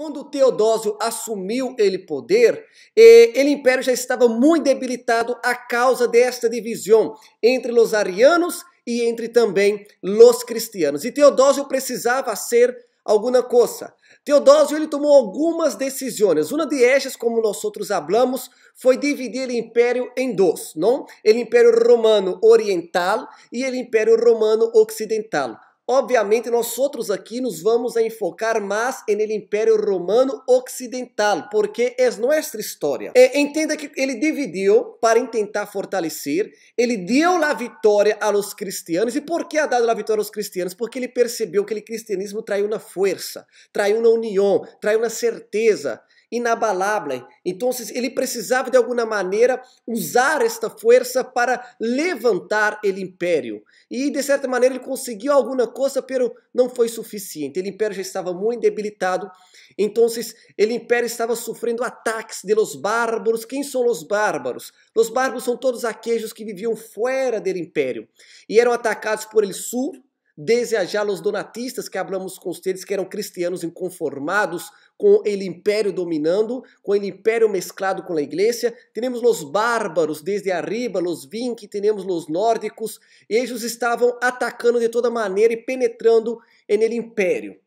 Quando Teodósio assumiu o poder, o império já estava muito debilitado a causa desta divisão entre os arianos e entre também os cristianos. E Teodósio precisava fazer alguma coisa. Teodósio ele tomou algumas decisões. Uma de elas, como nós falamos, foi dividir o império em dois, não? O império romano oriental e o império romano ocidental. Obviamente, nós outros aqui nos vamos a enfocar mais no Império Romano Ocidental, porque é nossa história. Entenda que ele dividiu para tentar fortalecer, ele deu a vitória aos cristianos. E por que ha dado a vitória aos cristianos? Porque ele percebeu que o cristianismo traz uma força, traz uma união, traz uma certeza inabalável. Então, ele precisava de alguma maneira usar esta força para levantar o império. E de certa maneira ele conseguiu alguma coisa, pero não foi suficiente. O império já estava muito debilitado. Então, o império estava sofrendo ataques de los bárbaros. Quem são os bárbaros? Os bárbaros são todos aqueles que viviam fora do império e eram atacados por el sul. Desde allá os donatistas, que hablamos com eles, que eram cristianos inconformados com o império dominando, com o império mesclado com a igreja. Temos os bárbaros desde arriba, os vinci, temos os nórdicos. Eles estavam atacando de toda maneira e penetrando no império.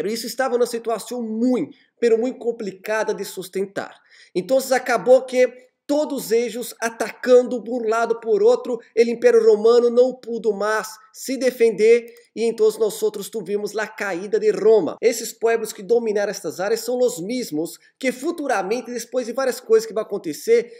Isso estava numa situação muito complicada de sustentar. Então acabou que todos eles atacando por um lado por outro, o Império Romano não pudo mais se defender e então nós tivemos a caída de Roma. Esses povos que dominaram estas áreas são os mesmos que futuramente, depois de várias coisas que vão acontecer,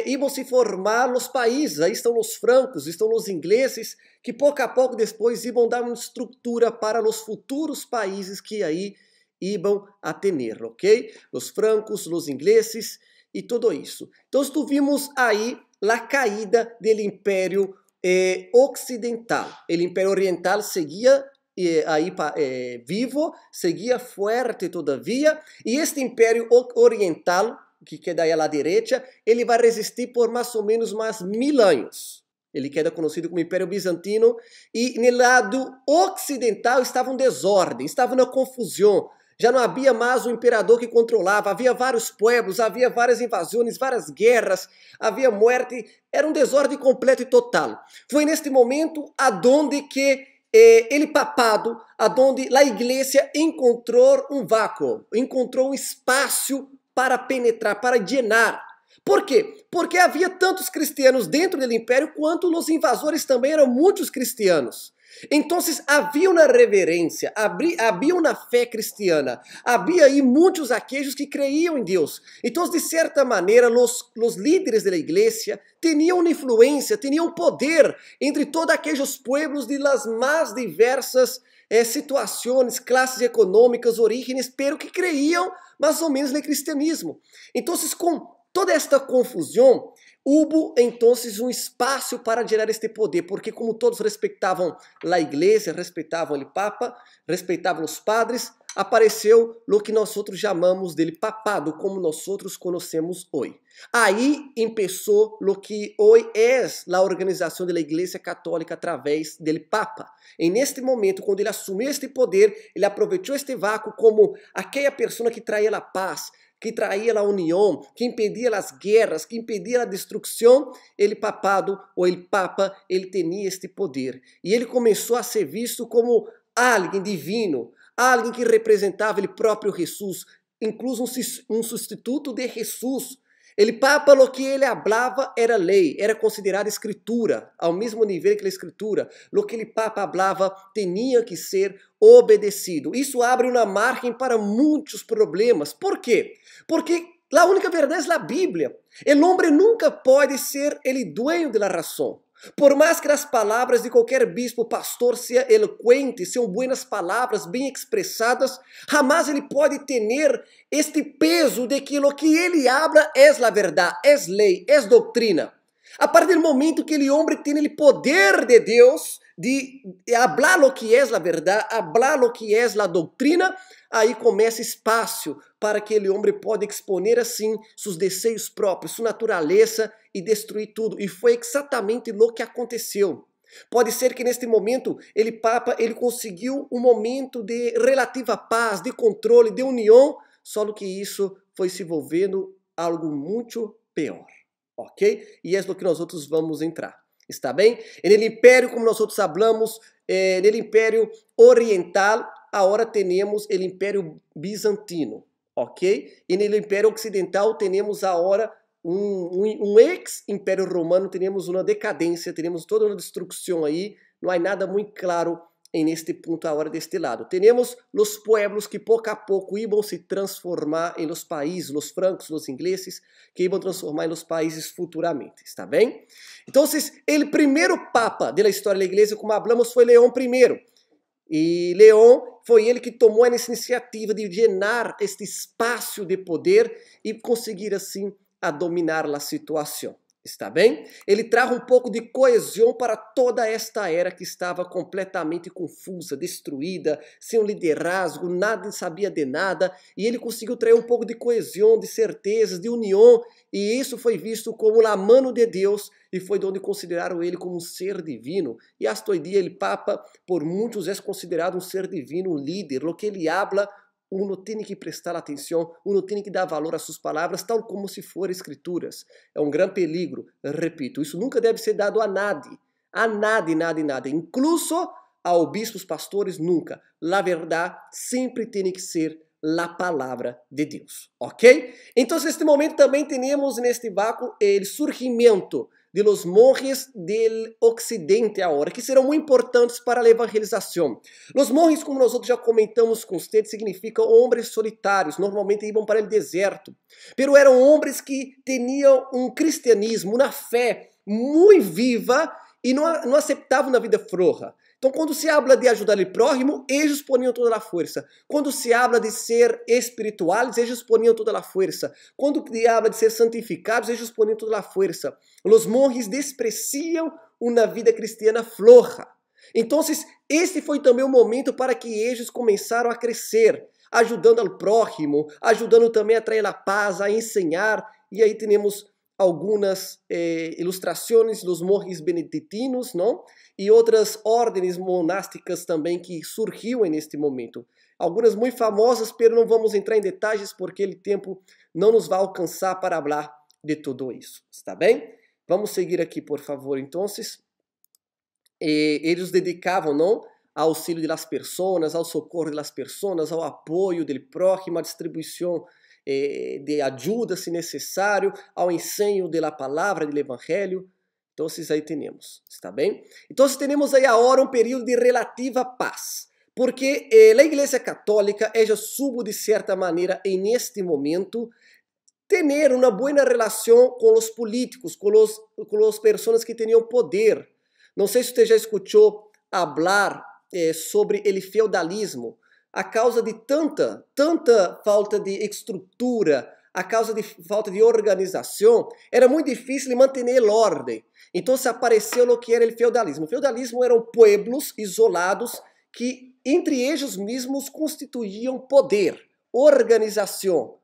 iam se formar os países. Aí estão os francos, estão os ingleses, que pouco a pouco depois iam dar uma estrutura para os futuros países que aí iam a ter, ok? Os francos, os ingleses e tudo isso. Então, vimos aí a caída do Império Ocidental. O Império Oriental seguia vivo, seguia forte todavia, e este Império Oriental, que queda aí à direita, ele vai resistir por mais ou menos mais 1000 anos. Ele queda conhecido como Império Bizantino, e no lado ocidental estava um desordem, estava uma confusão. Já não havia mais um imperador que controlava, havia vários pueblos, havia várias invasões, várias guerras, havia morte, era um desordem completo e total. Foi neste momento aonde que ele papado, aonde a igreja encontrou um vácuo, encontrou um espaço para penetrar, para llenar. Por quê? Porque havia tantos cristianos dentro do império, quanto os invasores também eram muitos cristianos. Então havia uma reverência, havia uma fé cristiana, havia aí muitos aqueles que creiam em Deus. Então, de certa maneira, os líderes da igreja tinham uma influência, tinham poder entre todos aqueles pueblos de las mais diversas situações, classes econômicas, origens, pero que creiam mais ou menos no cristianismo. Então, com toda esta confusão, houve então um espaço para gerar este poder, porque como todos respeitavam a igreja, respeitavam o Papa, respeitavam os padres, apareceu o que nós chamamos de papado, como nós conhecemos hoje. Aí começou o que hoje é a organização da Igreja Católica através do Papa. E neste momento, quando ele assumiu este poder, ele aproveitou este vácuo como aquela pessoa que traía a paz, que traía a união, que impedia as guerras, que impedia a destruição. Ele papado, ou ele papa, ele tinha este poder. E ele começou a ser visto como alguém divino, alguém que representava o próprio Jesus, incluso um substituto de Jesus. Ele papa, o que ele falava era lei, era considerada escritura, ao mesmo nível que a escritura. O que ele papa falava tinha que ser obedecido. Isso abre uma margem para muitos problemas. Por quê? Porque a única verdade é a Bíblia. O homem nunca pode ser o dueño da razão. Por mais que as palavras de qualquer bispo, pastor, sejam eloquentes, sejam buenas palavras, bem expressadas, jamais ele pode ter este peso de que o que ele habla é a verdade, é lei, é doutrina. A partir do momento que o homem tem o poder de Deus, de hablar o que é a verdade, hablar o que é a doutrina, aí começa espaço para que o homem pode exponer assim seus desejos próprios, sua natureza e destruir tudo. E foi exatamente o que aconteceu. Pode ser que neste momento, Papa, ele conseguiu um momento de relativa paz, de controle, de união, só que isso foi se envolvendo algo muito pior, ok? E é no que nós outros vamos entrar, está bem? No império, como nós outros falamos, no império oriental, agora temos o império bizantino, ok? E no império ocidental temos agora um ex-império romano, temos uma decadência, temos toda uma destruição aí, não há nada muito claro neste ponto agora deste lado. Temos os pueblos que pouco a pouco iam se transformar em los países, os francos, os ingleses, que iam transformar em los países futuramente, está bem? Então, o primeiro papa da história da igreja, como falamos, foi Leão I. E Leão foi ele que tomou essa iniciativa de llenar este espaço de poder e conseguir assim a dominar a situação. Está bem? Ele traz um pouco de coesão para toda esta era que estava completamente confusa, destruída, sem um liderazgo, nada sabia de nada, e ele conseguiu trazer um pouco de coesão, de certezas, de união, e isso foi visto como a mano de Deus, e foi onde consideraram ele como um ser divino. E hasta hoje dia, ele Papa, por muitos é considerado um ser divino, um líder. O que ele habla, uno tem que prestar atenção, uno tem que dar valor às suas palavras, tal como se forem escrituras. É um grande perigo, repito, isso nunca deve ser dado a nadie, incluso a bispos, pastores, nunca. La verdade sempre tem que ser a palavra de Deus, ok? Então, neste momento também temos neste vácuo o surgimento de los monjes del Occidente agora, que serão muito importantes para a evangelização. Os monjes, como nós já comentamos com vocês, significam homens solitários, normalmente iam para o deserto, pero eram homens que tinham um cristianismo, uma fé muito viva e não aceitavam uma vida floja. Então, quando se habla de ajudar o prójimo, eles poniam toda a força. Quando se habla de ser espirituais, eles poniam toda a força. Quando se habla de ser santificados, eles poniam toda a força. Os monges despreciam uma vida cristiana floja. Então, este foi também o momento para que eles começaram a crescer, ajudando ao prójimo, ajudando também a trazer a paz, a ensinar. E aí temos algumas ilustrações dos monges beneditinos, não? E outras ordens monásticas também que surgiram neste momento. Algumas muito famosas, mas não vamos entrar em detalhes porque o tempo não nos vai alcançar para falar de tudo isso. Está bem? Vamos seguir aqui, por favor. Então, eles dedicavam, não, ao auxílio das pessoas, ao socorro das pessoas, ao apoio do prójimo, à distribuição de ajuda, se necessário, ao ensino da palavra, do evangelho. Então, aí temos, está bem? Então, temos aí agora um período de relativa paz, porque a Igreja Católica, ela supo de certa maneira, neste momento, ter uma boa relação com os políticos, com as pessoas que tinham poder. Não sei se você já escutou falar sobre o feudalismo, a causa de tanta falta de estrutura, a causa de falta de organização, era muito difícil manter a ordem. Então se apareceu o que era o feudalismo. O feudalismo eram pueblos isolados que entre eles mesmos constituíam poder, organização,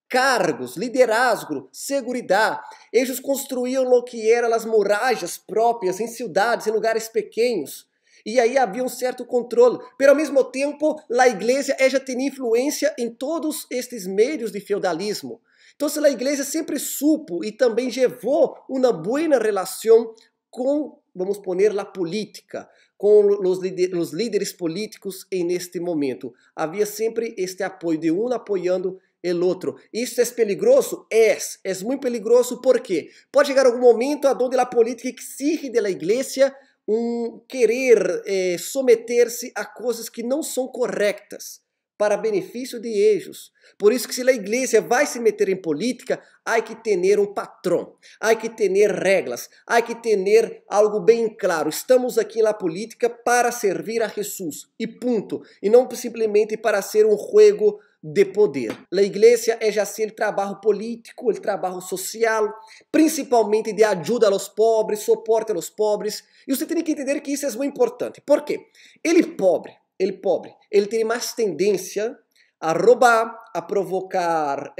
cargos, liderazgo, segurança. Eles construíam o que eram as muralhas próprias em cidades, em lugares pequenos. E aí havia um certo controle. Mas ao mesmo tempo, a igreja já tinha influência em todos estes meios de feudalismo. Então, a igreja sempre supo e também levou uma boa relação com, vamos poner, a política, com os líderes políticos neste momento. Havia sempre este apoio de um apoiando o outro. Isso é peligroso? É muito peligroso porque pode chegar algum momento onde a política exige da igreja querer someter-se a coisas que não são corretas para benefício de eles. Por isso que se a igreja vai se meter em política, há que ter um patrão, há que ter regras, há que ter algo bem claro. Estamos aqui na política para servir a Jesus, e ponto. E não simplesmente para ser um jogo de poder. A igreja é já assim o trabalho político, o trabalho social, principalmente de ajuda aos pobres, suporte aos pobres. E você tem que entender que isso é muito importante. Por quê? Ele pobre, ele tem mais tendência a roubar, a provocar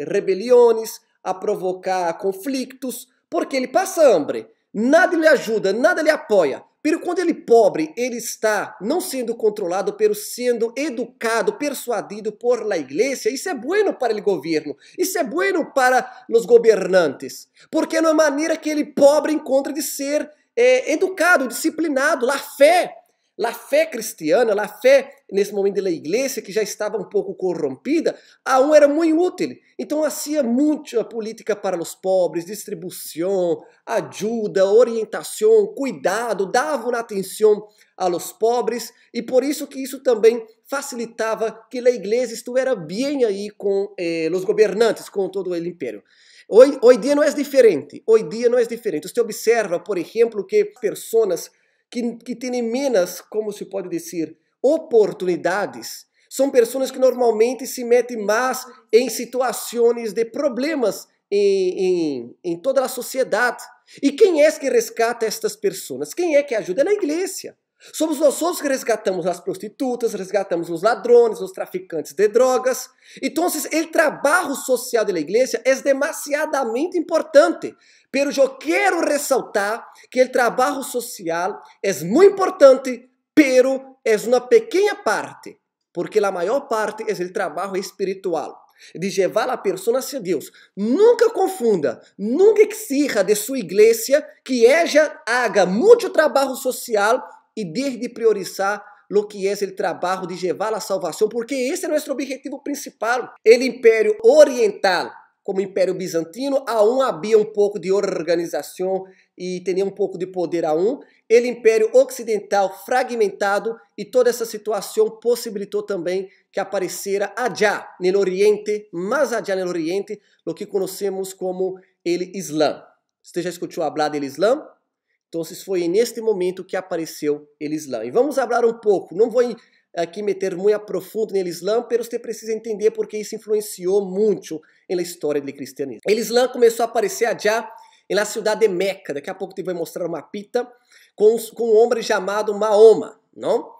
rebeliões, a provocar conflitos, porque ele passa hambre. nada lhe ajuda, nada lhe apoia. Pero quando ele pobre, ele está não sendo controlado, pero sendo educado, persuadido por la iglesia. Isso é bueno para o governo, isso é bueno para os governantes, porque é uma maneira que ele pobre encontra de ser educado, disciplinado. A fé cristiana, a fé nesse momento da igreja, que já estava um pouco corrompida, aún era muito útil. Então, fazia muita política para os pobres, distribuição, ajuda, orientação, cuidado, davam atenção a los pobres, e por isso que isso também facilitava que a igreja estivesse bem aí com os governantes, com todo o império. Hoje dia não é diferente. Hoje dia não é diferente. Você observa, por exemplo, que pessoas que têm menos, como se pode dizer, oportunidades, são pessoas que normalmente se metem mais em situações de problemas em toda a sociedade. E quem é que resgata estas pessoas? Quem é que ajuda? É a igreja. Somos nós que resgatamos as prostitutas, resgatamos os ladrões, os traficantes de drogas. Então, o trabalho social da igreja é demasiadamente importante. Pero eu quero ressaltar que o trabalho social é muito importante, pero é uma pequena parte, porque a maior parte é o trabalho espiritual, de levar a pessoa hacia Deus. Nunca confunda, nunca exija de sua igreja que ella haga muito trabalho social e deixe de priorizar o que é o trabalho de levar a salvação, porque esse é nosso objetivo principal. O Império Oriental, como Império Bizantino, aún havia um pouco de organização e tinha um pouco de poder aún. O Império Ocidental fragmentado, e toda essa situação possibilitou também que aparecera allá no Oriente, mais allá no Oriente, o que conhecemos como o Islã. Você já escutou falar do Islã? Então, foi neste momento que apareceu o Islã. E vamos falar um pouco, não vou aqui meter muito a profundo no Islã, mas você precisa entender porque isso influenciou muito na história do cristianismo. O Islã começou a aparecer allá na cidade de Meca. Daqui a pouco te vou mostrar uma pita com um homem chamado Mahoma, não?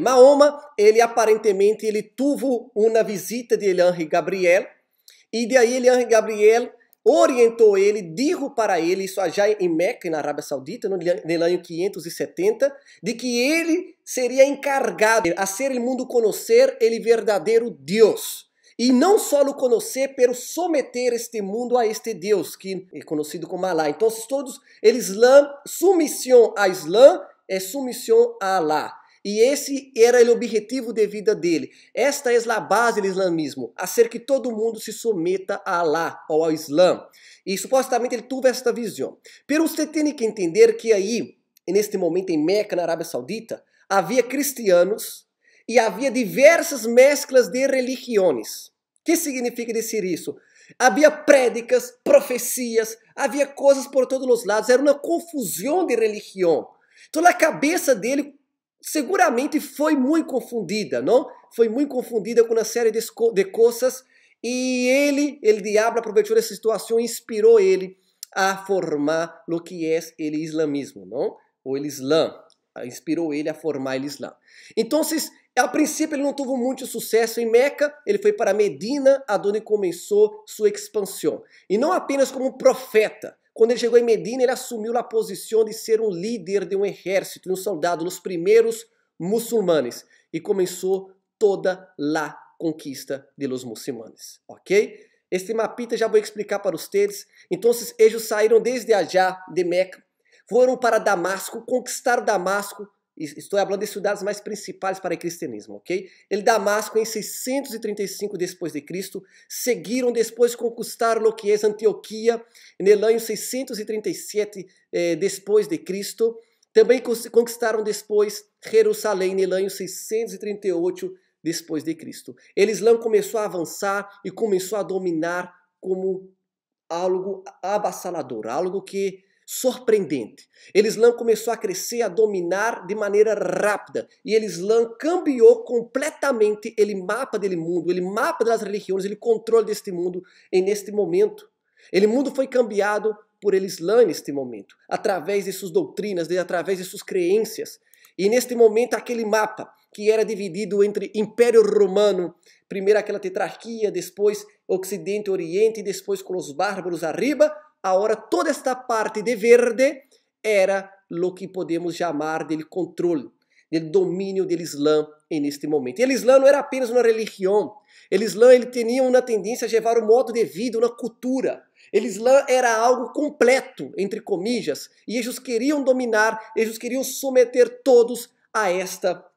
Mahoma, ele aparentemente teve uma visita de Ángel Gabriel, e de aí Ángel Gabriel orientou ele, disse para ele, isso já em Meca, na Arábia Saudita, no ano 570, de que ele seria encargado a ser o mundo conhecer o verdadeiro Deus. E não só o conhecer, pero someter este mundo a este Deus, que é conhecido como Alá. Então, todos, o Islã, submissão a Islã é submissão a Alá. E esse era o objetivo de vida dele. Esta é a base do islamismo, hacer que todo mundo se someta a Alá ou ao Islã. E supostamente ele teve esta visão. Pero você tem que entender que aí, neste momento em Meca, na Arábia Saudita, havia cristianos e havia diversas mesclas de religiões. O que significa dizer isso? Havia prédicas, profecias, havia coisas por todos os lados, era uma confusão de religião. Então a cabeça dele seguramente foi muito confundida, não? Foi muito confundida com uma série de coisas, e o diabo aproveitou essa situação e inspirou ele a formar o que é o islamismo, não? Ou o Islã, inspirou ele a formar o Islã. Então, a princípio ele não teve muito sucesso em Meca, ele foi para Medina, aonde começou sua expansão. E não apenas como um profeta. Quando ele chegou em Medina, ele assumiu a posição de ser um líder de um exército, de um soldado, dos primeiros muçulmanes. E começou toda a conquista de los muçulmanes, ok? Este mapita já vou explicar para vocês. Então, eles saíram desde allá de Meca, foram para Damasco, conquistaram Damasco. Estou falando de cidades mais principais para o cristianismo, ok? El Damasco em 635 depois de Cristo, seguiram depois conquistaram o que é Antioquia no ano 637 depois de Cristo. Também conquistaram depois Jerusalém no ano 638 depois de Cristo. O Islã começou a avançar e começou a dominar como algo avassalador, algo que surpreendente. O Islã começou a crescer, a dominar de maneira rápida. E o Islã cambiou completamente o mapa do mundo, o mapa das religiões, o controle deste mundo neste momento. O mundo foi cambiado por el Islã neste momento, através de suas doutrinas, através de suas crenças. E neste momento, aquele mapa que era dividido entre Império Romano, primeiro aquela tetrarquia, depois Ocidente, Oriente, e depois com os bárbaros arriba. Agora toda esta parte de verde era o que podemos chamar de controle, do domínio do Islã neste momento. E o Islã não era apenas uma religião. O Islã ele tinha uma tendência a levar um modo de vida, uma cultura. O Islã era algo completo, entre comillas, e eles queriam dominar, eles queriam submeter todos a esta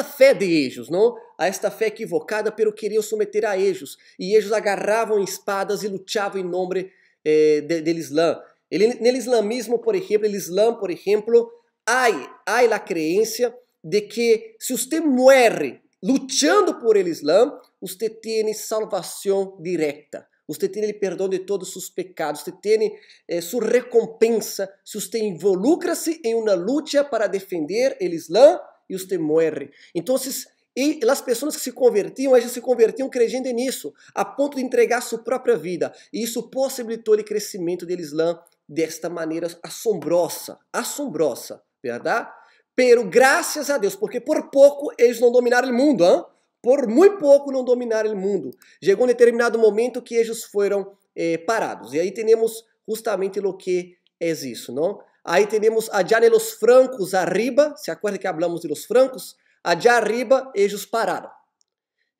fé de eles, não? A esta fé equivocada, pero queriam submeter a eles. E eles agarravam espadas e lutavam em nome do Islã. No islamismo, por exemplo, há a crença de que se você morre lutando por el Islã, você tem salvação direta. Você tem o perdão de todos os seus pecados. Você tem sua recompensa se você involucra-se em uma luta para defender o Islã e você morre. Então, as pessoas que se convertiam, elas se convertiam crendo nisso, a ponto de entregar sua própria vida. E isso possibilitou o crescimento do Islã desta maneira assombrosa, verdade? Pero graças a Deus, porque por pouco eles não dominaram o mundo, hein? Por muito pouco não dominaram o mundo. Chegou um determinado momento que eles foram parados. E aí temos justamente o que é isso, não? Aí temos allá nos francos arriba, se acorda que hablamos de los francos? Allá arriba eles pararam.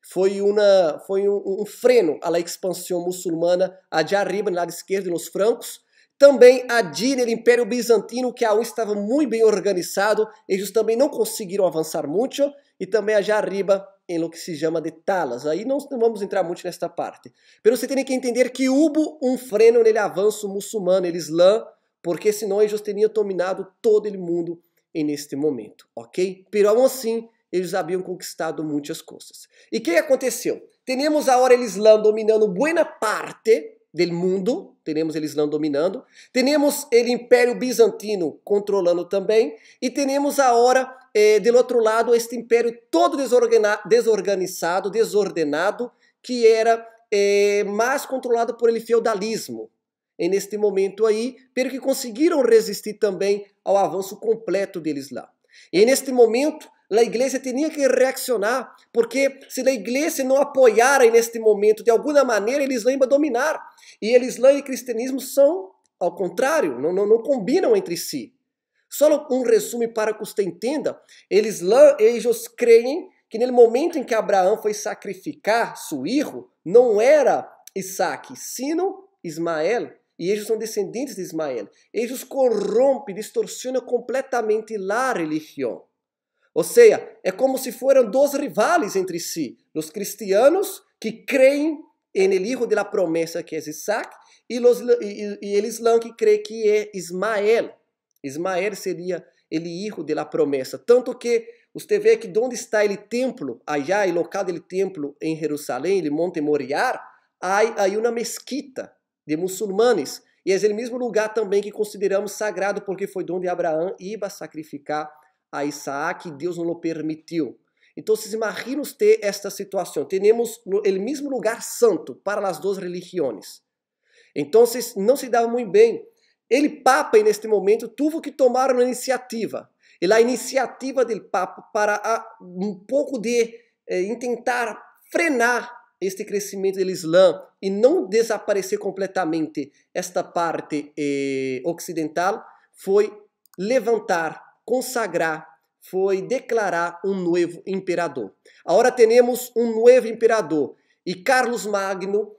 Foi um freno à expansão muçulmana allá arriba, no lado esquerdo, nos francos. Também ali no Império Bizantino, que ainda estava muito bem organizado, eles também não conseguiram avançar muito, e também allá arriba em lo que se chama de Talas. Aí não vamos entrar muito nesta parte. Mas você tem que entender que houve um freno no avanço muçulmano, no Islã, porque senão eles teriam dominado todo o mundo neste momento, ok? Mas, aún assim, eles haviam conquistado muitas coisas. E o que aconteceu? Temos agora o Islã dominando boa parte do mundo, temos o Islã dominando, temos o Império Bizantino controlando também, e temos agora, do outro lado, este império todo desorganizado, desordenado, que era mais controlado por ele feudalismo, neste momento aí, pero que conseguiram resistir também ao avanço completo do Islã. E neste momento, a igreja tinha que reaccionar, porque se a igreja não apoiara neste momento, de alguma maneira, o Islã ia dominar. E o Islã e o cristianismo são, ao contrário, não combinam entre si. Só um resumo para que você entenda, o Islã, eles creem que no momento em que Abraão foi sacrificar seu filho, não era Isaac, sino Ismael. E eles são descendentes de Ismael. Eles corrompem, distorcionam completamente a religião. Ou seja, é como se foram dois rivais entre si. Os cristianos que creem en el hijo de la promesa que es Isaac y el Islã que cree que é Ismael. Ismael seria el hijo de la promesa. Tanto que você vê que onde está o templo, allá, o local do templo em Jerusalém, o Monte Moriah, há uma mesquita de muçulmanes. E é o mesmo lugar também que consideramos sagrado, porque foi onde Abraão ia sacrificar a Isaac e Deus não o permitiu. Então, imagina usted esta situação. Temos o mesmo lugar santo para as duas religiões. Então, não se dava muito bem. O Papa, neste momento, teve que tomar uma iniciativa. E a iniciativa do Papa para um pouco de tentar frenar este crescimento do Islã e não desaparecer completamente esta parte ocidental foi levantar, consagrar, foi declarar um novo imperador. Agora temos um novo imperador. E Carlos Magno,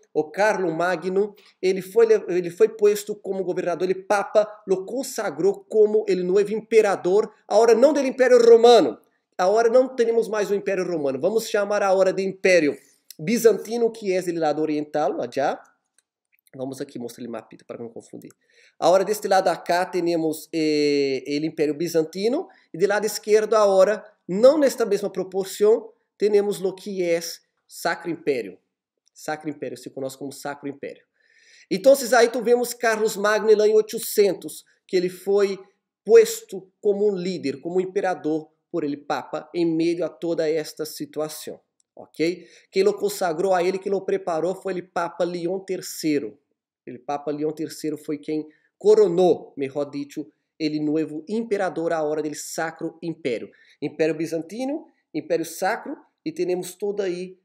ele foi posto como governador, ele Papa lo consagrou como o novo imperador, agora não do Império Romano. Agora não temos mais o Império Romano. Vamos chamar agora de Império Bizantino, que é do lado oriental, já. Vamos aqui mostrar o mapita para não confundir. Agora, deste lado acá, temos o Império Bizantino, e do lado esquerdo, agora, não nesta mesma proporção, temos o que é Sacro Império. Sacro Império, se conosce como Sacro Império. Então, aí tu vemos Carlos Magno lá em 800, que ele foi posto como um líder, como um imperador por ele, Papa, em meio a toda esta situação. Ok? Quem o consagrou a ele, quem o preparou foi o Papa Leão III. O Papa Leão III foi quem coronou, melhor dito, ele novo imperador à hora dele Sacro Império. Império Bizantino, Império Sacro, e temos todo aí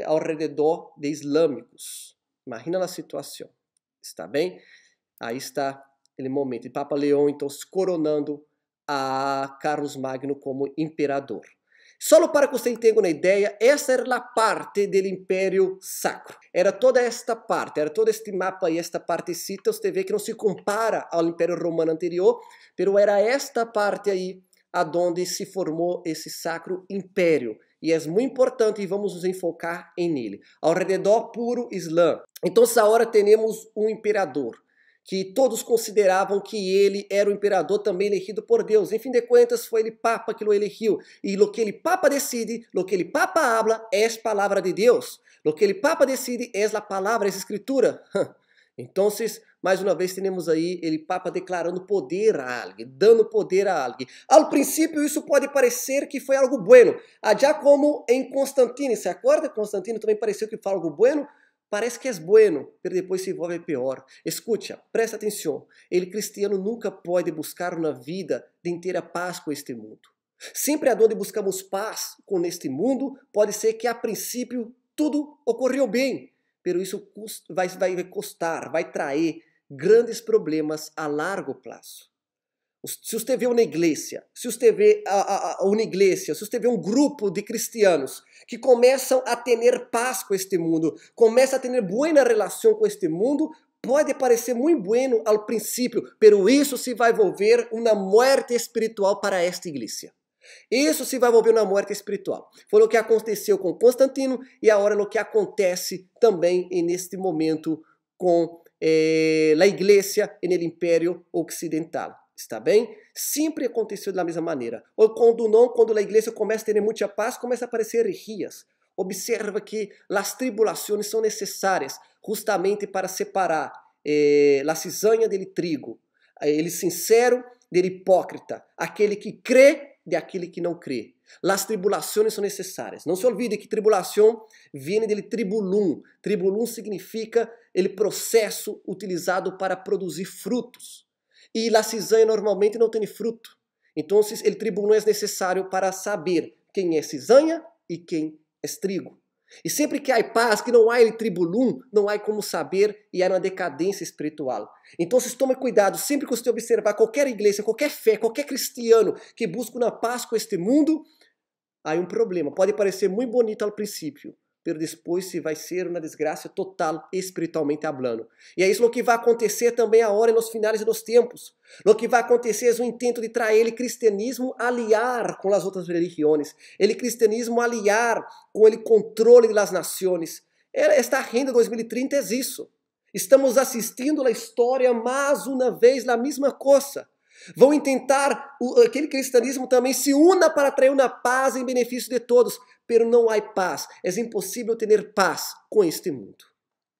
ao redor de islâmicos. Imagina a situação. Está bem? Aí está Aquele momento, o Papa Leão, então, se coronando a Carlos Magno como imperador. Só para que você tenha uma ideia, essa era a parte do Império Sacro. Era toda esta parte, era todo este mapa e esta partecita, você vê que não se compara ao Império Romano anterior, mas era esta parte aí aonde se formou esse Sacro Império. E é muito importante e vamos nos enfocar nele. Ao redor puro Islã. Então, agora temos um imperador que todos consideravam que ele era o imperador também elegido por Deus. Em fim de contas, foi ele Papa que o elegeu. E lo que ele Papa decide, lo que ele Papa habla, é a palavra de Deus. Lo que ele Papa decide é a palavra, é a escritura. Então, mais uma vez, temos aí ele Papa declarando poder a alguém, dando poder a alguém. Ao princípio, isso pode parecer que foi algo bueno. Já como em Constantino, se acorda? Constantino também pareceu que foi algo bueno. Parece que é bueno, mas depois se envolve pior. Escuta, presta atenção. Ele cristiano nunca pode buscar uma vida de inteira paz com este mundo. Sempre aonde buscamos paz com este mundo, pode ser que a princípio tudo ocorreu bem, mas isso vai custar, vai trazer grandes problemas a largo prazo. Se você vê uma igreja, se você vê uma igreja, se você vê um grupo de cristianos que começam a ter paz com este mundo, começam a ter boa relação com este mundo, pode parecer muito bueno ao princípio, pero isso se vai volver uma morte espiritual para esta igreja. Isso se vai volver uma morte espiritual. Foi o que aconteceu com Constantino e agora é o que acontece também neste momento com a igreja no Império Ocidental. Está bem? Sempre aconteceu da mesma maneira. Ou quando não, quando a igreja começa a ter muita paz, começa a aparecer herejias. Observa que as tribulações são necessárias justamente para separar a cisanha do trigo, ele sincero do hipócrita, aquele que crê de aquele que não crê. As tribulações são necessárias. Não se olvide que tribulação vem do tribulum. Tribulum significa o processo utilizado para produzir frutos. E a cisanha normalmente não tem fruto. Então, o tribulum é necessário para saber quem é cisanha e quem é trigo. E sempre que há paz, que não há tribulum, não há como saber e há uma decadência espiritual. Então, tome cuidado, sempre que você observar qualquer igreja, qualquer fé, qualquer cristiano que busca uma paz com este mundo, há um problema. Pode parecer muito bonito ao princípio, mas depois se vai ser uma desgraça total espiritualmente hablando. E é isso que vai acontecer também agora nos finais dos tempos. O que vai acontecer é um intento de trazer o cristianismo aliar com as outras religiões, o cristianismo aliar com o controle das nações. Esta agenda 2030 é isso. Estamos assistindo a história mais uma vez na mesma coisa. Vão tentar aquele cristianismo também se una para trazer uma paz em benefício de todos, pero não há paz. É impossível ter paz com este mundo.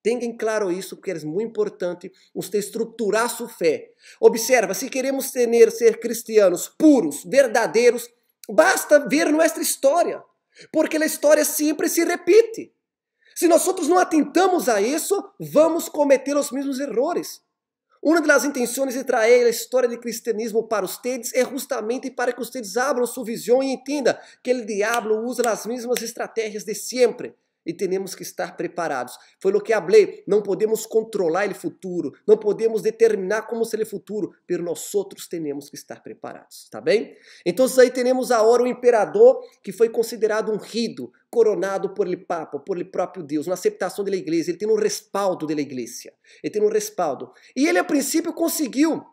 Tenham claro isso, porque é muito importante você estruturar sua fé. Observa, se queremos ser cristianos puros, verdadeiros, basta ver nossa história, porque a história sempre se repite. Se nós não atentamos a isso, vamos cometer os mesmos erros. Uma das intenções de trazer a história do cristianismo para vocês é justamente para que vocês abram sua visão e entendam que o diabo usa as mesmas estratégias de sempre. E temos que estar preparados. Foi o que falei, não podemos controlar o futuro, não podemos determinar como será o futuro, mas nós outros temos que estar preparados, tá bem? Então aí temos agora o imperador que foi considerado ungido, coronado por ele Papa, por ele próprio Deus, uma aceitação da igreja, ele tem um respaldo da igreja, ele tem um respaldo. E ele a princípio conseguiu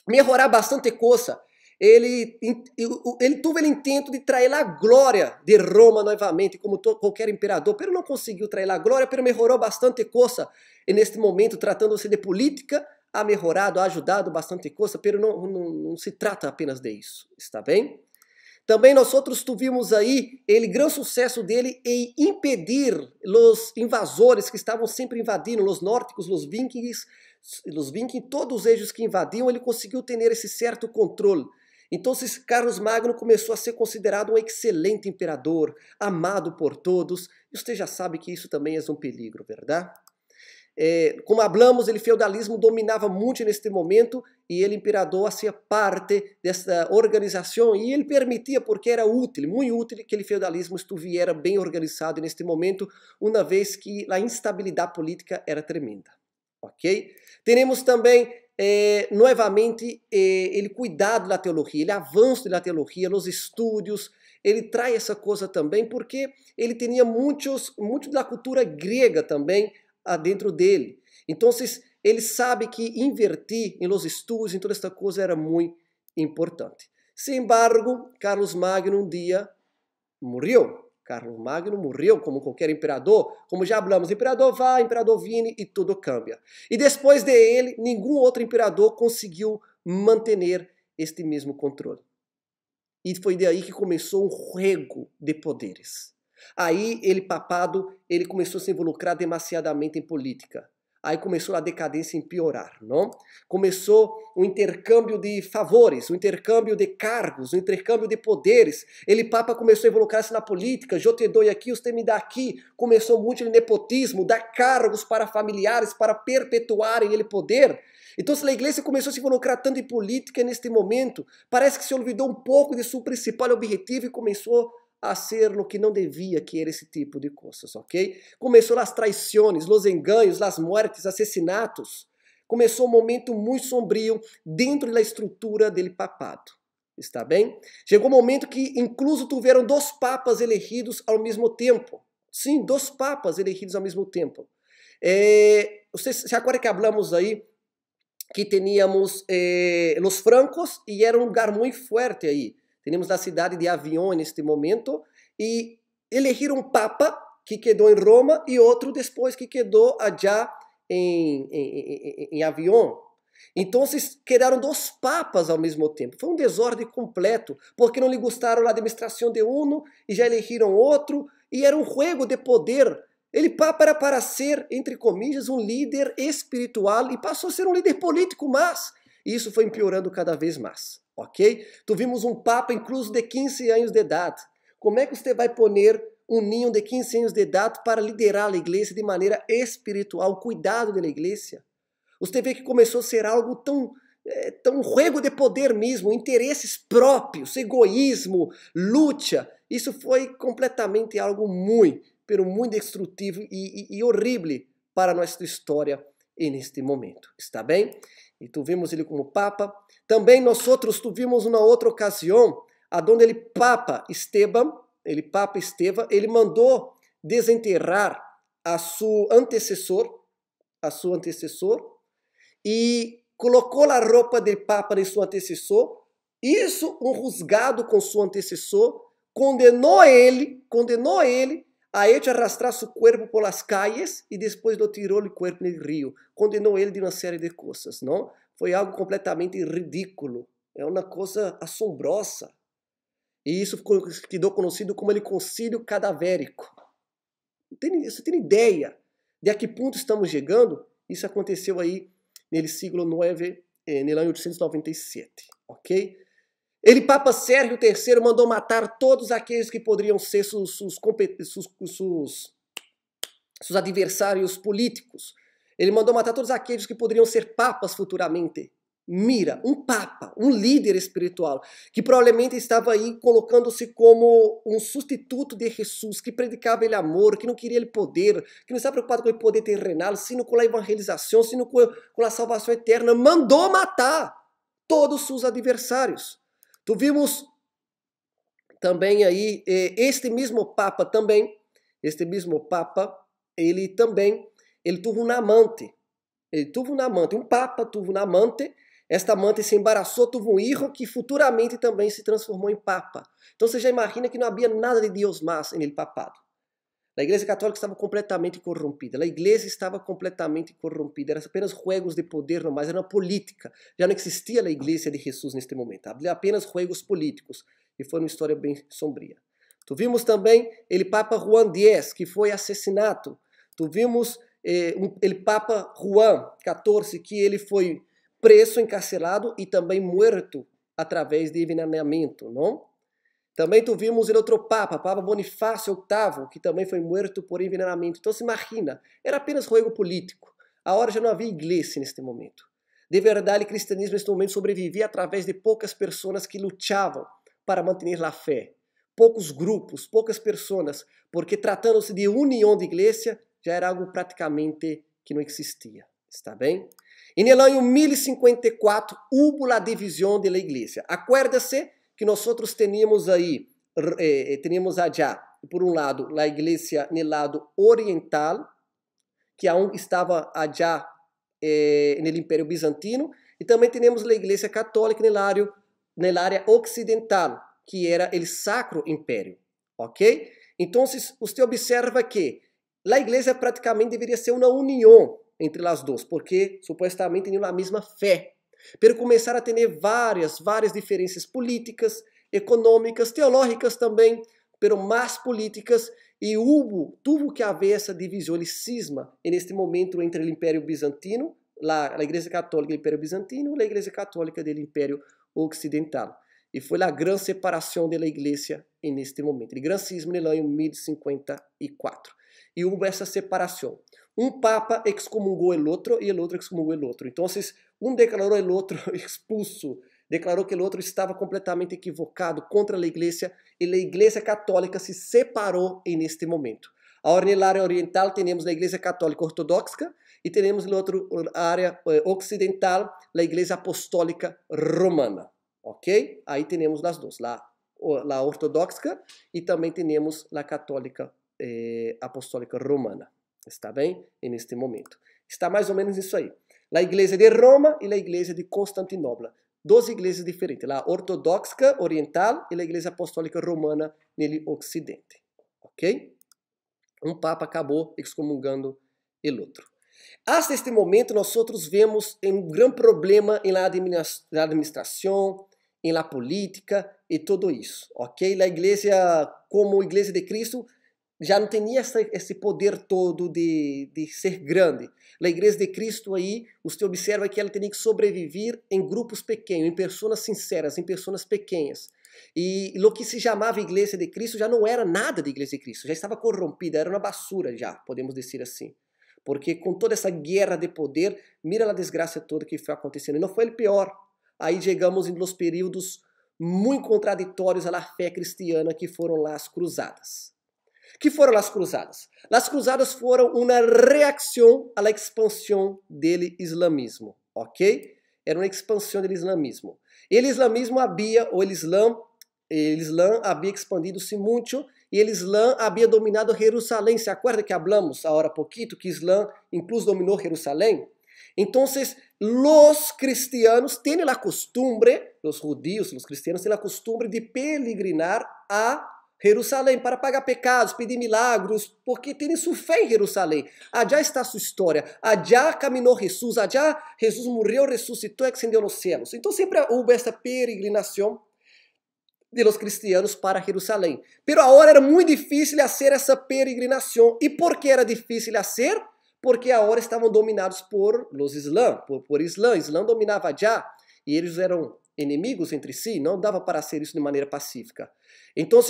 melhorar bastante coisa. Ele teve o intento de trazer a glória de Roma novamente, como qualquer imperador, mas não conseguiu trazer a glória, mas melhorou bastante coisa. E neste momento, tratando-se de política, ha melhorado, ha ajudado bastante coisa, mas não se trata apenas de isso, está bem? Também nós outros tivemos aí ele grande sucesso dele em impedir os invasores que estavam sempre invadindo, os nórdicos, os vikings, todos eles que invadiam, ele conseguiu ter esse certo controle. Então, Carlos Magno começou a ser considerado um excelente imperador, amado por todos. E você já sabe que isso também é um perigo, verdade? Como falamos, o feudalismo dominava muito neste momento e o imperador fazia parte dessa organização e ele permitia, porque era útil, muito útil, que o feudalismo estivesse bem organizado neste momento, uma vez que a instabilidade política era tremenda. Ok? Temos também novamente, ele cuidado da teologia, ele avanço da teologia, nos estudos, ele traz essa coisa também, porque ele tinha muito da cultura grega também dentro dele. Então, ele sabe que invertir em los estudos, em toda esta coisa, era muito importante. Sin embargo, Carlos Magno um dia morreu. Carlos Magno morreu como qualquer imperador. Como já falamos, imperador vai, imperador vem e tudo cambia. E depois de ele, nenhum outro imperador conseguiu manter este mesmo controle. E foi daí que começou um rego de poderes. Aí, papado, ele começou a se involucrar demasiadamente em política. Aí começou a decadência em piorar, não? Começou o intercâmbio de favores, o intercâmbio de cargos, o intercâmbio de poderes. Papa começou a involucrar-se na política, eu te dou aqui, você me dá aqui. Começou muito de nepotismo, dar cargos para familiares, para perpetuarem ele poder. Então, a igreja começou a se involucrar tanto em política neste momento, parece que se olvidou um pouco de seu principal objetivo e começou a ser o que não devia, que era esse tipo de coisas, ok? Começou as traições, os enganos, as mortes, assassinatos. Começou um momento muito sombrio dentro da estrutura do papado. Está bem? Chegou um momento que incluso tiveram 2 papas elegidos ao mesmo tempo. Sim, 2 papas elegidos ao mesmo tempo. Vocês se acordam que falamos aí que tínhamos os francos e era um lugar muito forte aí. Tínhamos a cidade de Avião neste momento e elegeram um papa que quedou em Roma e outro depois que quedou allá em Avião. Então, quedaram 2 papas ao mesmo tempo. Foi um desordem completo, porque não lhe gostaram da administração de um e já elegeram outro, e era um jogo de poder. Papa era para ser, entre comillas, um líder espiritual e passou a ser um líder político, mas isso foi empeorando cada vez mais. Ok? Tivemos um papa incluso de 15 anos de idade. Como é que você vai poner um ninho de 15 anos de idade para liderar a igreja de maneira espiritual, cuidado da igreja? Você vê que começou a ser algo tão jogo de poder mesmo, interesses próprios, egoísmo, luta. Isso foi completamente algo muito destrutivo e horrível para a nossa história neste momento. Está bem? E tivemos ele como papa. Também nós outros tivemos uma outra ocasião, onde Papa Esteban, ele mandou desenterrar a seu antecessor, e colocou a roupa do Papa de seu antecessor. Isso, um juzgado com seu antecessor, condenou ele a ele arrastrar seu corpo por las calles e depois lo tirou o corpo no rio. Condenou ele de uma série de coisas, não? Foi algo completamente ridículo. É uma coisa assombrosa. E isso ficou conhecido como o concílio cadavérico. Você tem ideia de a que ponto estamos chegando? Isso aconteceu aí no século IX, no ano 897, ok? Papa Sérgio III mandou matar todos aqueles que poderiam ser seus adversários políticos. Ele mandou matar todos aqueles que poderiam ser papas futuramente. Mira, um papa, um líder espiritual, que provavelmente estava aí colocando-se como um substituto de Jesus, que predicava ele amor, que não queria ele poder, que não estava preocupado com o poder terrenal, sino com a evangelização, sino com a salvação eterna. Mandou matar todos os seus adversários. Tivemos também aí este mesmo papa, ele teve um amante. Um papa teve um amante. Esta amante se embaraçou, teve um filho que futuramente também se transformou em papa. Então você já imagina que não havia nada de Deus mais no papado. A Igreja Católica estava completamente corrompida. A Igreja estava completamente corrompida. Eram apenas jogos de poder, não mais. Era uma política. Já não existia a Igreja de Jesus neste momento. Havia apenas jogos políticos. E foi uma história bem sombria. Tivemos também o Papa Juan X, que foi assassinado. Tivemos o Papa Juan XIV, que ele foi preso, encarcelado e também morto através de envenenamento, não? Também tivemos o outro Papa Bonifácio VIII, que também foi morto por envenenamento. Então se imagina, era apenas jogo político. A hora já não havia igreja neste momento. De verdade, o cristianismo neste momento sobrevivia através de poucas pessoas que lutavam para manter a fé. Poucos grupos, poucas pessoas, porque tratando-se de união de igreja, já era algo praticamente que não existia. Está bem? En el año 1054 hubo la división de la iglesia. Acuérdase que nosotros teníamos ahí, teníamos allá, por un lado, la iglesia en el lado oriental, que aún estava allá no Império Bizantino, e também temos a Igreja Católica na área ocidental, que era o Sacro Império, ok? Então, você observa que a Igreja praticamente deveria ser uma união entre as duas, porque supostamente tinham a mesma fé, mas começaram a ter várias diferenças políticas, econômicas, teológicas também, pero mais políticas, e tuvo que haver essa divisão, ele cisma neste momento entre o Império Bizantino, a Igreja Católica do Império Bizantino, e a Igreja Católica do Império Ocidental. E foi a grande separação da Igreja neste momento, o grande cisma no ano 1054. E houve essa separação. Um papa excomungou o outro e o outro excomungou o outro. Então, um declarou o outro expulso, declarou que o outro estava completamente equivocado contra a Igreja e a Igreja Católica se separou neste momento. Agora, na área oriental, temos a Igreja Católica Ortodoxa e temos na outra área ocidental a Igreja Apostólica Romana. Ok? Aí temos as duas, a Ortodoxa e também temos a Católica Apostólica Romana. Está bem? Neste momento. Está mais ou menos isso aí. A Igreja de Roma e a Igreja de Constantinopla. Duas igrejas diferentes, a ortodoxa oriental e a igreja apostólica romana no ocidente, ok? Um papa acabou excomungando o outro. Hasta este momento, nós vemos um grande problema na administração, na política e tudo isso, ok? A igreja, como igreja de Cristo, já não tinha esse poder todo de ser grande. A Igreja de Cristo aí, você observa que ela tinha que sobreviver em grupos pequenos, em pessoas sinceras, em pessoas pequenas. E o que se chamava Igreja de Cristo já não era nada de Igreja de Cristo, já estava corrompida, era uma basura já, podemos dizer assim. Porque com toda essa guerra de poder, mira a desgraça toda que foi acontecendo. E não foi o pior. Aí chegamos em los períodos muito contraditórios à fé cristiana, que foram lá as cruzadas. Que foram as cruzadas? As cruzadas foram uma reação à expansão do islamismo, ok? Era uma expansão do islamismo. O islamismo havia, o Islã havia expandido-se muito e o Islã havia dominado Jerusalém. ¿Se acuerda que hablamos agora pouquito que o Islã incluso dominou Jerusalém? Então, os cristianos têm a costumbre, os judíos, os cristianos têm a costumbre de peregrinar a Jerusalém para pagar pecados, pedir milagros, porque têm sua fé em Jerusalém. Allá está sua história. Allá caminhou Jesus. Allá Jesus morreu, ressuscitou e ascendeu aos céus. Então sempre houve essa peregrinação de los cristianos para Jerusalém. Pero agora era muito difícil fazer essa peregrinação. E por que era difícil fazer? Porque agora estavam dominados por los Islã, por Islã. Islã dominava já e eles eram inimigos entre si. Não dava para fazer isso de maneira pacífica. Então,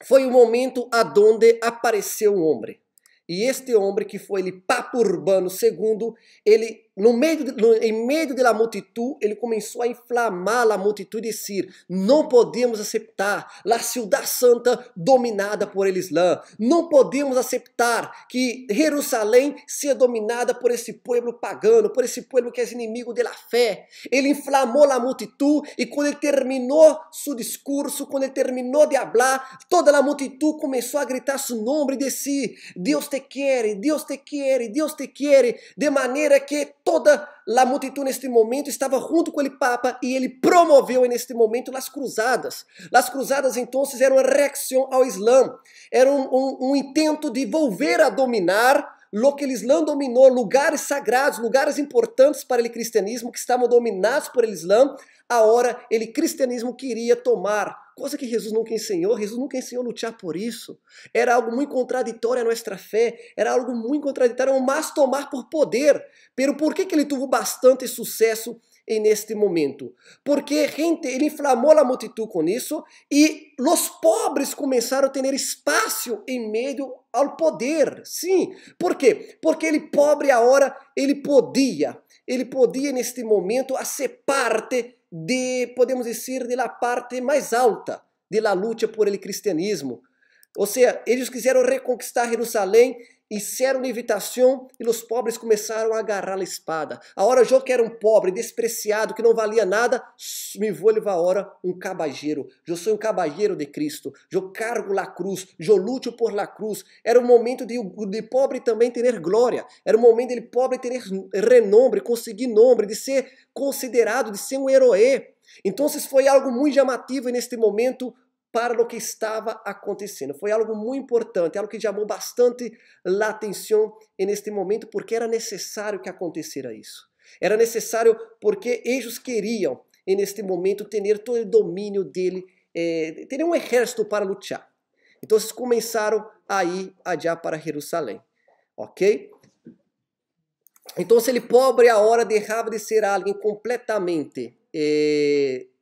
foi o momento aonde apareceu um homem. E este homem, que foi ele Papa Urbano II, ele, em meio da multitud, ele começou a inflamar a multitud e dizer: não podemos aceitar a cidade santa dominada por el Islã. Não podemos aceitar que Jerusalém seja dominada por esse povo pagano, por esse povo que é inimigo da fé. Ele inflamou a multitud e quando ele terminou seu discurso, quando ele terminou de falar, toda a multitud começou a gritar seu nome e dizer: Deus te quiere, Deus te quiere, Deus te quiere, de maneira que toda a multitud neste momento estava junto com o Papa e ele promoveu neste momento as cruzadas. As cruzadas então eram uma reação ao Islã, era um intento de volver a dominar lo que o Islã dominou, lugares sagrados, lugares importantes para o cristianismo que estavam dominados por el Islã. Agora, o cristianismo queria tomar, coisa que Jesus nunca ensinou. Jesus nunca ensinou a lutar por isso. Era algo muito contraditório à nossa fé, era algo muito contraditório, mas tomar por poder. Pero por que ele teve bastante sucesso neste momento? Porque, gente, ele inflamou a multitud com isso e os pobres começaram a ter espaço em meio ao poder. Sim, por quê? Porque ele pobre agora, ele podia neste momento ser parte de, podemos dizer, de la parte mais alta de la luta por el cristianismo. Ou seja, eles quiseram reconquistar Jerusalém hicieron invitação e os pobres começaram a agarrar a espada. Agora eu que era um pobre, despreciado, que não valia nada, me vuelvo agora um caballeiro. Eu sou um caballeiro de Cristo. Eu cargo la cruz, eu luto por la cruz. Era um momento de pobre também ter glória. Era um momento de pobre ter renombre, conseguir nome, de ser considerado, de ser um herói. Então foi algo muito chamativo neste momento para o que estava acontecendo. Foi algo muito importante, algo que chamou bastante a atenção neste momento, porque era necessário que acontecesse isso. Era necessário porque eles queriam, neste momento, ter todo o domínio dele, ter um exército para lutar. Então, começaram a ir allá para Jerusalém. Ok? Então, ele pobre agora deixava de ser alguém completamente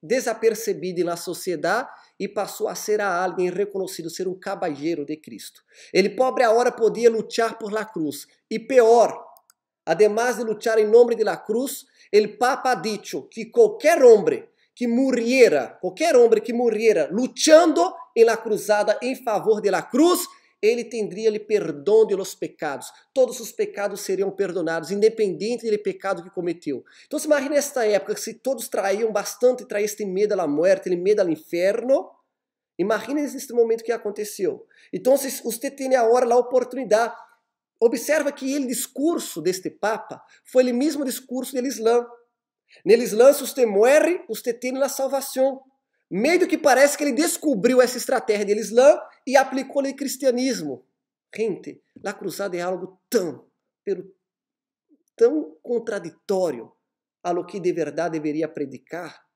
desapercebido na sociedade e passou a ser alguém reconhecido, ser um caballeiro de Cristo. Ele pobre agora podia lutar por la cruz. E pior, además de lutar em nome de la cruz, o Papa ha dicho que qualquer homem que muriera lutando em la cruzada em favor de la cruz, ele tendria o perdão de los pecados. Todos os pecados seriam perdonados, independente do pecado que cometeu. Então, se imagina esta época, que se todos traíam bastante, traíam este medo à morte, este medo ao inferno. Imagina este momento que aconteceu. Então, você tem agora a oportunidade. Observa que o discurso deste Papa foi o mesmo discurso do Islã. No Islã, se você morre, você tem a salvação. Meio que parece que ele descobriu essa estratégia do Islã e aplicou no cristianismo. Gente, a cruzada é algo tão contraditório a lo que de verdade deveria predicar.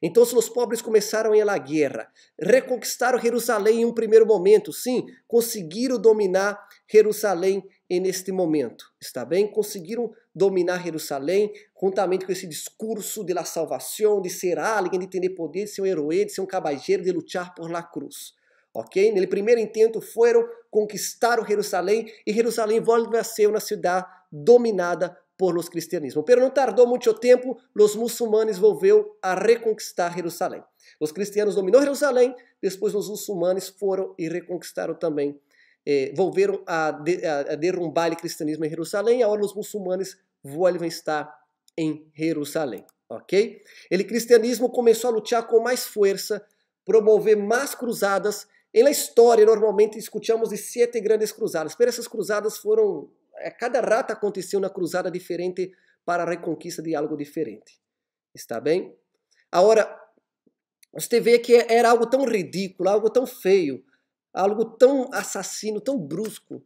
Então os pobres começaram a ir à guerra, reconquistaram Jerusalém em um primeiro momento, sim, conseguiram dominar Jerusalém neste momento, está bem? Conseguiram dominar Jerusalém, juntamente com esse discurso de la salvação, de ser alguém, de ter poder, de ser um herói, de ser um caballeiro, de lutar por la cruz. Ok? No primeiro intento foram conquistar Jerusalém e Jerusalém volta a ser uma cidade dominada por los cristianismo. Pero não tardou muito tempo, os muçulmanos volveram a reconquistar Jerusalém. Os cristianos dominou Jerusalém, depois os muçulmanos foram e reconquistaram também, volveram a derrubar o cristianismo em Jerusalém, agora os muçulmanos voltam a estar em Jerusalém. Ok? O cristianismo começou a lutar com mais força, promover mais cruzadas. Na história, normalmente, escutamos de 7 grandes cruzadas, mas essas cruzadas foram... Cada rato aconteceu uma cruzada diferente para a reconquista de algo diferente. Está bem? Agora, você vê que era algo tão ridículo, algo tão feio, algo tão assassino, tão brusco,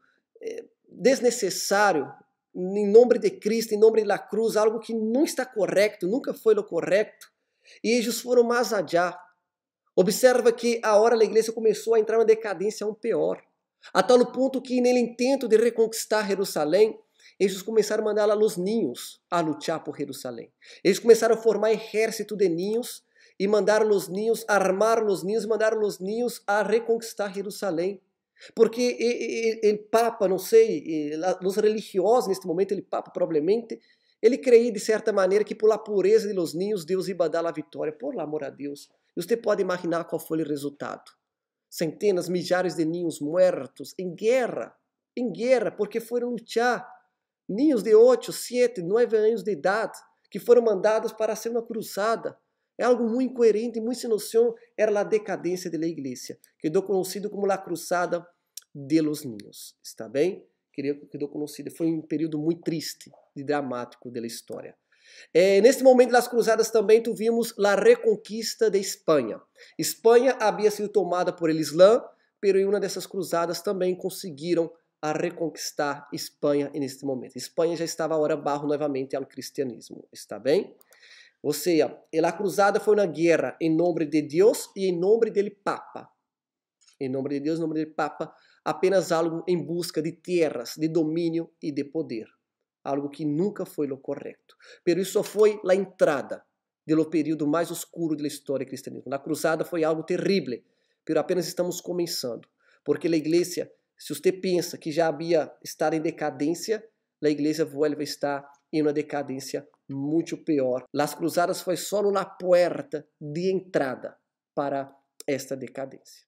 desnecessário, em nome de Cristo, em nome da cruz, algo que não está correto, nunca foi o correto. E eles foram mais allá. Observa que agora a igreja começou a entrar em decadência um pior. A tal ponto que, no intento de reconquistar Jerusalém, eles começaram a mandar a los ninhos a lutar por Jerusalém. Eles começaram a formar exército de ninhos e mandaram os ninhos, armaram os ninhos e mandaram os ninhos a reconquistar Jerusalém. Porque o Papa, não sei, os religiosos neste momento, o Papa provavelmente, ele creia de certa maneira que por la pureza de los ninhos Deus ia dar a vitória. Por amor a Deus. E você pode imaginar qual foi o resultado. Centenas, milhares de ninhos mortos em guerra, porque foram lutar. Ninhos de 8, 7, 9 anos de idade, que foram mandados para ser uma cruzada. É algo muito incoerente, muito sem noção. Era a decadência da igreja. Quedou conhecido como a cruzada de los niños. Está bem? Quedou conhecido. Foi um período muito triste e dramático da história. Neste momento das cruzadas também tivemos a reconquista de Espanha. Espanha havia sido tomada por el Islã, pero em uma dessas cruzadas também conseguiram a reconquistar Espanha neste momento. Espanha já estava agora barro novamente ao cristianismo, está bem? Ou seja, a cruzada foi uma guerra em nome de Deus e em nome do Papa. Em nome de Deus, em nome do Papa, apenas algo em busca de terras, de domínio e de poder. Algo que nunca foi o correto. Pero isso só foi a entrada do período mais oscuro da história do cristianismo. A cruzada foi algo terrível, pero apenas estamos começando. Porque a igreja, se você pensa que já havia estado em decadência, a igreja volta a estar em uma decadência muito pior. As cruzadas foi só a porta de entrada para esta decadência.